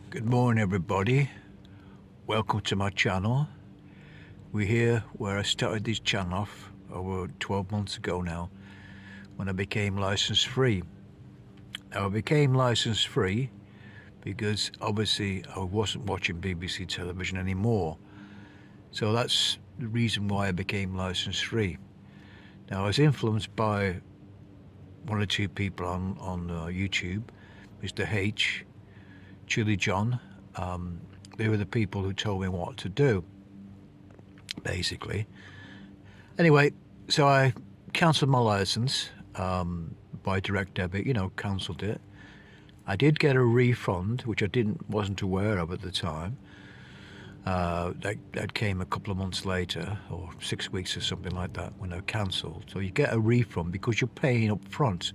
Good morning everybody, welcome to my channel. We're here where I started this channel off over 12 months ago now, when I became license free. Now I became license free because obviously I wasn't watching BBC television anymore, so that's the reason why I became license free. Now I was influenced by one or two people on YouTube, Mr. H, Chili John. They were the people who told me what to do, basically. Anyway, so I cancelled my license by direct debit, cancelled it. I did get a refund, which I wasn't aware of at the time. That came a couple of months later, or 6 weeks or something like that, when I cancelled. So you get a refund because you're paying up front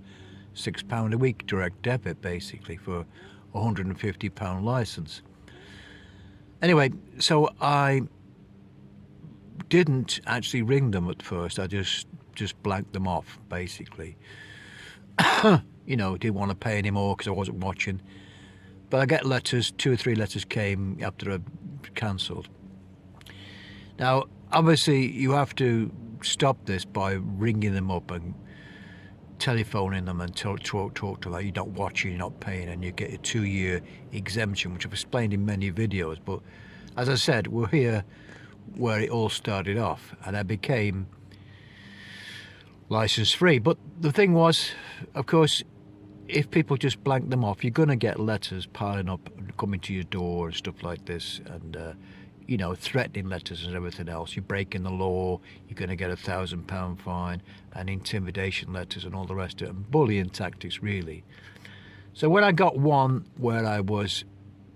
£6 a week direct debit, basically, for a £150 license. Anyway, so I didn't actually ring them at first. I just blanked them off, basically. Didn't want to pay anymore because I wasn't watching. But I get letters, 2 or 3 letters came after I cancelled. Now, obviously, you have to stop this by ringing them up and telephoning them and talk to them like you're not watching, you're not paying, and you get a 2-year exemption, which I've explained in many videos. But as I said, we're here where it all started off, and I became license free. But the thing was, of course, if people just blank them off, you're going to get letters piling up and coming to your door and stuff like this, and threatening letters and everything else. You're breaking the law, you're going to get a £1,000 fine, and intimidation letters and all the rest of it, and bullying tactics, really. So when I got one where I was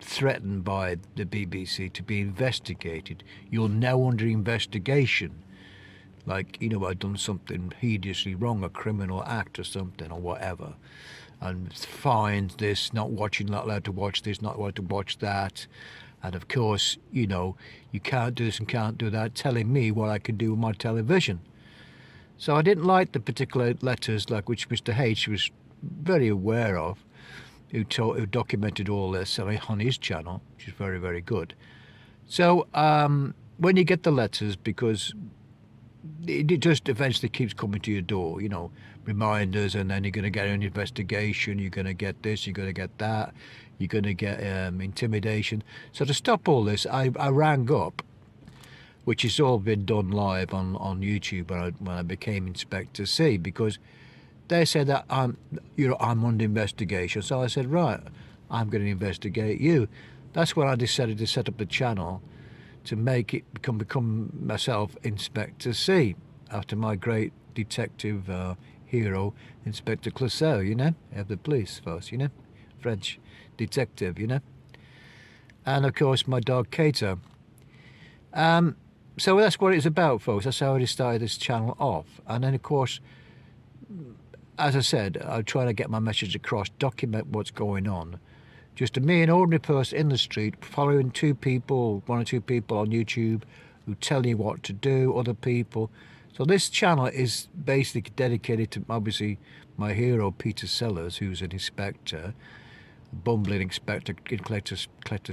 threatened by the BBC to be investigated, you're now under investigation, like I'd done something hideously wrong, a criminal act or something or whatever, and fined this, not allowed to watch this, not allowed to watch that. And of course, you can't do this and can't do that, telling me what I can do with my television. So I didn't like the particular letters, like which Mr. H was very aware of, who documented all this on his channel, which is very, very good. So when you get the letters, because it just eventually keeps coming to your door, reminders, and then you're going to get an investigation, you're going to get this, you're going to get that, you're going to get intimidation. So to stop all this, I rang up, which has all been done live on YouTube when I became Inspector C, because they said that I'm under investigation. So I said, right, I'm going to investigate you. That's when I decided to set up the channel to make it become myself Inspector C, after my great detective hero, Inspector Clouseau, of the police force, French detective, and of course my dog Kato. So that's what it's about, folks. That's how I started this channel off. And then of course, as I said, I'm trying to get my message across, document what's going on. Just me, an ordinary person in the street, following one or two people on YouTube who tell you what to do, other people. So this channel is basically dedicated to, obviously, my hero, Peter Sellers, who's an inspector, bumbling Inspector Clouseau,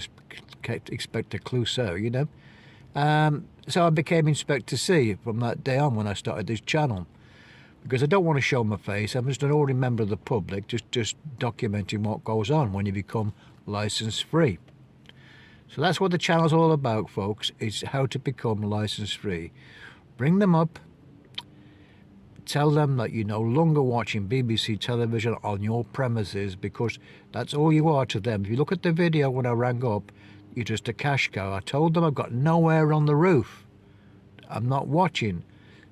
So I became Inspector C from that day on when I started this channel. Because I don't want to show my face. I'm just an ordinary member of the public, just documenting what goes on when you become license free. So that's what the channel's all about, folks. It's how to become license free. Bring them up. Tell them that you're no longer watching BBC television on your premises, because that's all you are to them. If you look at the video when I rang up, you're just a cash cow. I told them I've got nowhere on the roof. I'm not watching.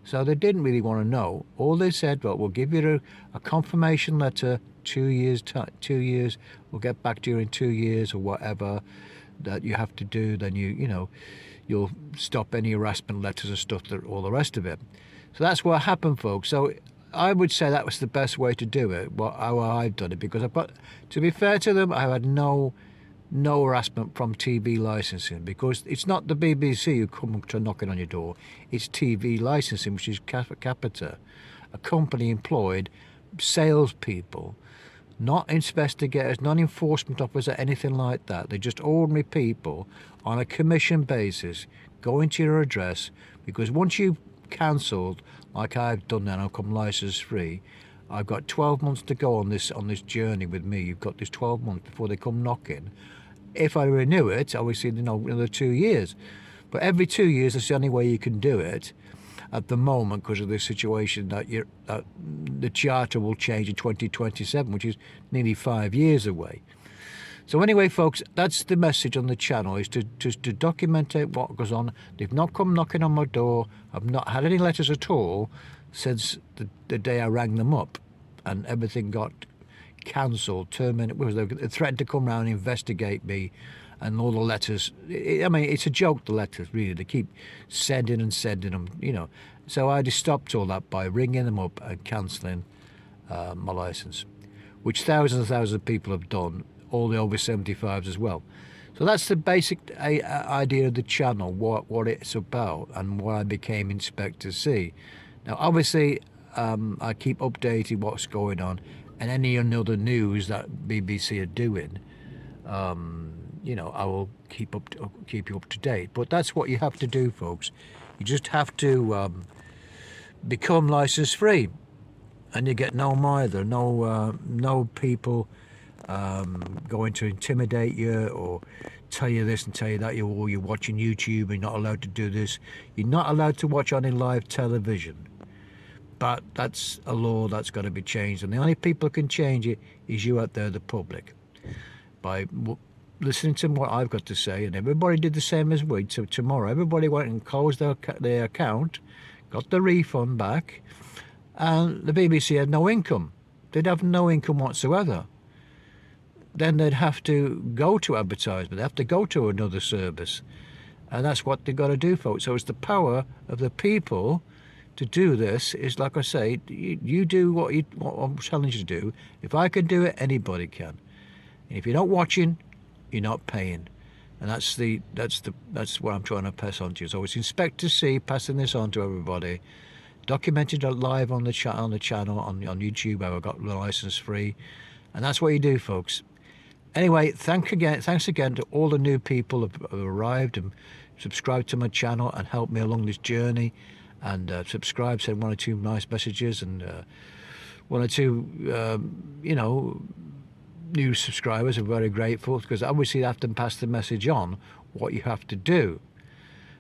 So they didn't really want to know. All they said, well, we'll give you a confirmation letter, 2 years, 2 years, we'll get back to you in 2 years or whatever that you have to do. Then you'll stop any harassment letters and stuff, all the rest of it. So that's what happened, folks. So I would say that was the best way to do it, how I've done it, because to be fair to them, I had no harassment from TV licensing, because it's not the BBC who come to knocking on your door. It's TV licensing, which is Capita, a company employed salespeople, not investigators, not enforcement officers, anything like that. They're just ordinary people on a commission basis going to your address, because once you've cancelled, like I've done now, I've come license free. I've got 12 months to go on this journey with me. You've got this 12 months before they come knocking. If I renew it, obviously, another 2 years. But every 2 years, that's the only way you can do it at the moment, because of the situation that the charter will change in 2027, which is nearly 5 years away. So anyway, folks, that's the message on the channel, is to document what goes on. They've not come knocking on my door. I've not had any letters at all since the day I rang them up, and everything got cancelled, terminated. They threatened to come round and investigate me, and all the letters. I mean, it's a joke, the letters, really. They keep sending them, So I just stopped all that by ringing them up and cancelling my licence, which thousands of people have done, all the over 75s as well. So that's the basic idea of the channel, what it's about, and what I became Inspector C. Now, obviously, I keep updating what's going on, and any other news that BBC are doing, I will keep you up to date. But that's what you have to do, folks. You just have to become license free, and you get no either. No people going to intimidate you or tell you this and tell you that. You're watching YouTube, you're not allowed to do this. You're not allowed to watch any live television. But that's a law that's got to be changed, and the only people who can change it is you out there, the public, by listening to what I've got to say. And everybody did the same as we. So tomorrow, everybody went and closed their account, got the refund back, and the BBC had no income. They'd have no income whatsoever. Then they'd have to go to advertisement. They have to go to another service, and that's what they've got to do, folks. So it's the power of the people to do this. Is, like I say, you do what I'm telling you to do. If I can do it, anybody can. And if you're not watching, you're not paying, and that's what I'm trying to pass on to you. So it's Inspector C passing this on to everybody, documented live on the channel on YouTube, where I got the license free, and that's what you do, folks. Anyway, thanks again to all the new people who have arrived and subscribed to my channel and helped me along this journey. And subscribe, send 1 or 2 nice messages, and 1 or 2, new subscribers are very grateful, because obviously you have to pass the message on, what you have to do.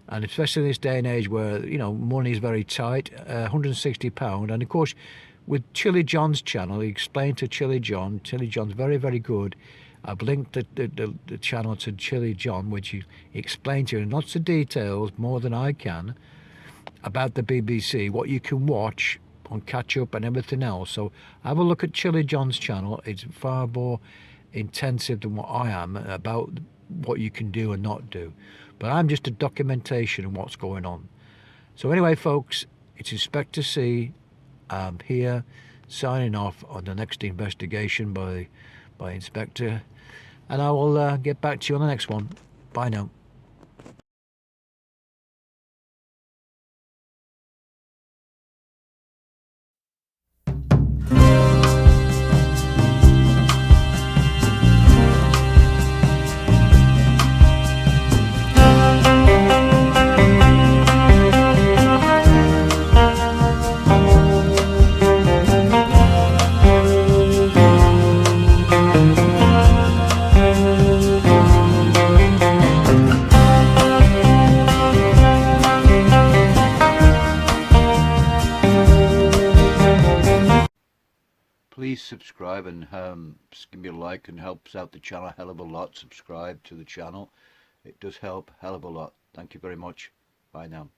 And especially in this day and age where, money is very tight, £160. And of course, with Chilly John's channel, he explained to Chilly John. Chilly John's very, very good. I've linked the channel to Chilly John, which he explained to you in lots of details, more than I can, about the BBC, what you can watch on catch up and everything else. So have a look at Chilly John's channel. It's far more intensive than what I am about what you can do and not do. But I'm just a documentation of what's going on. So anyway, folks, it's Inspector C. I'm here signing off on the next investigation by Inspector, and I will get back to you on the next one. Bye now. Please subscribe and give me a like, and helps out the channel a hell of a lot. Subscribe to the channel. It does help a hell of a lot. Thank you very much. Bye now.